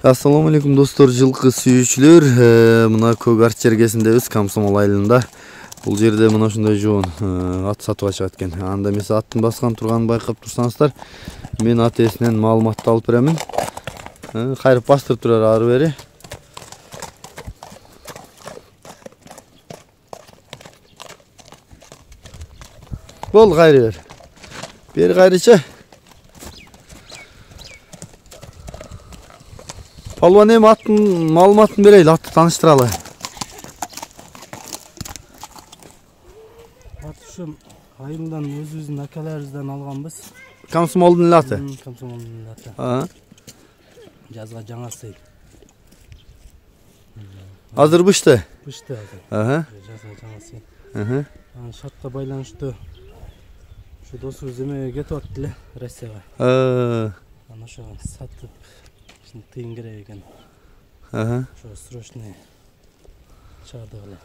Assalamu alaikum dostlar, жылкы сүйүүчүлөр. Мына көк арт жергесиндебиз, Комсомол айылында. Бул жерде мына ушундай жоон ат сатып чыгат экен. Анда эмес аттын баскан турганын байкап турсаңыздар, мен ат ээсинен маалыматты алып беремин. Кайрып бастырып турар ары бери. Бол кайры бер. Бери кайрычы. Палван эми аттын маалыматын берейли, атты тааныштыралы. Ат ушул айылдан өзүбүздүн акаларыбыздан алганбыз. Комсомолдун эле аты. Комсомолдун эле аты. Жазга жаңа сый. Азыр бышты. Бышты азыр. Жазга жаңа сый. Шартка байланыштуу ушу досубуз эмеге кетип атты эле, Россияга. Ана ошого сатып тыйын керек экен. Ошо срочный чыгардык эле.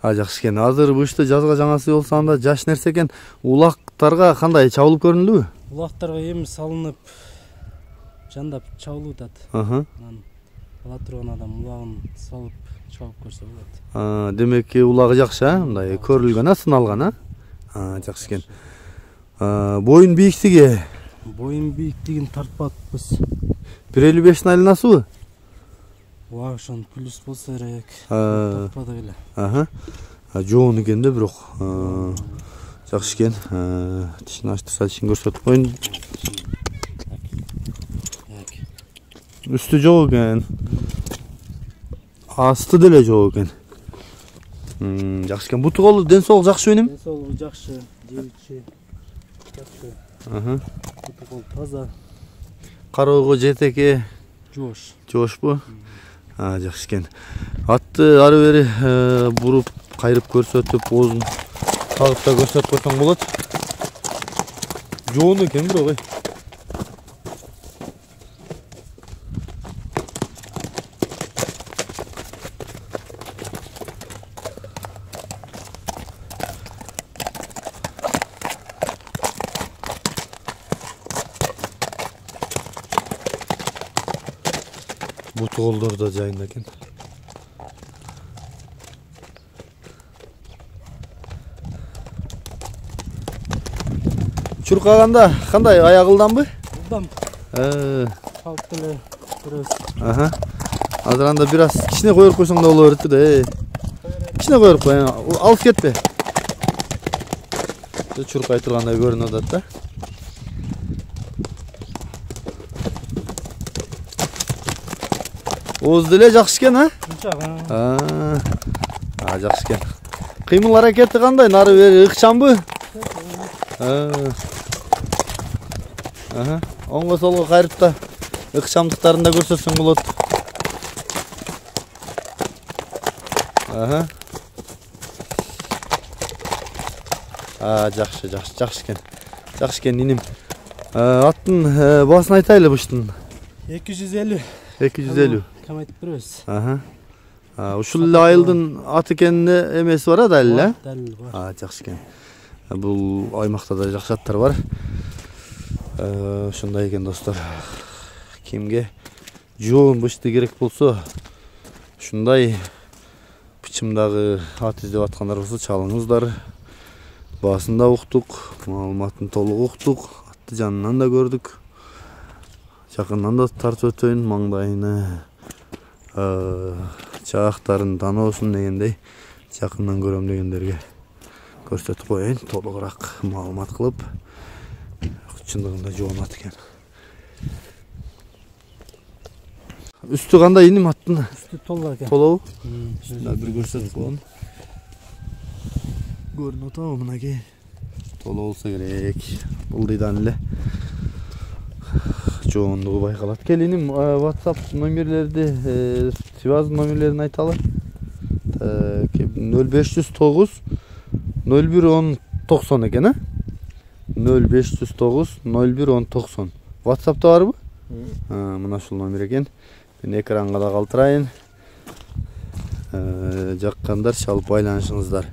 Жакшы экен. Азыр бышты жазга жаңасы болсо анда жаш нерсе экен. Улактарга кандай чабылып көрүндүбү? Улактарга эми салынып жандап чабылып атат. Анан ала турган адам улагын салып чабып көрсө болот. Демек улагы жакшы, мындай көрүлгөн, сыналган, жакшы экен. Боюн бийиктиги? Боюн бийиктигин тартпадыкпыз. 1.55 айланасыбы? Ошон плюс болсо керек. Тартпадык эле. Жоон экен да бирок. Жакшы экен. Тишин ачтырса тишин көрсөтүп коюн. Үстү жок экен. Асты деле жок экен. Жакшы экен. Буту колу ден соолук жакшы өнүм? Ден соолугу жакшы, жебичи жакшы. Буту кол таза. Кароого жетеке Жош. Жошпу? Жакшы экен. Атты ары бери буруп, кайрып көрсөтүп, оозун тагып да көрсөтүп койсоң болот. Жоон экен бирок. Буту колдор да жайында экен. Чуркаганда кандай, аягылданбы? Ылдам. Калп деле көрөбүз. Азыр анда бир аз кичине коюп койсоң да боло берет да. Кичине коюп кой, алып кетпе. Чуркай тургандай көрүнүп атат да. Оз деле жакшы экен, жакшы экен. Кыймыл аракети кандай? Нары бери ыкчамбы? Оңго солго кайрып да ыкчамдыктарын да көрсөтсөң болот. Жакшы экен. Жакшы экен иним. Аттын баасын айтайлы быштын. 250. 250. Кам айтып беребиз. Ушул эле айылдын аты экенине эмеси бар да эле? Далил бар. Жакшы экен. Бул аймакта да жакшы аттар бар. Ушундай экен достор. Кимге жоон бышты керек болсо, ушундай бычымдагы ат издеп аткандар болсо чалыңыздар. Баасын да уктук, маалыматын толук уктук, атты жанынан да көрдүк. Жакындан да тартып өтөйүн, маңдайыны, чаактарын таноосун дегендей, жакындан көрөм дегендерге көрсөтүп коеюн, толугураак маалымат кылып. Чындыгында жоон ат экен. Үстү кандай иним аттын? Үстү толуу экен. Толобу? Бир көрсөтүп коеюн. Көрүнүп атабы мынакей? Толуу болсо керек. Ылдыйдан эле жоондугу байкалат. Келиним, WhatsApp номерлерди, связь номерлерин айталы. 0509 01 1090 экен, 0509 01 1090. WhatsApp'ta барбы? Мына ушул номер экен. Мен экранга да калтырайын. Жаккандар чалып байланышыңыздар.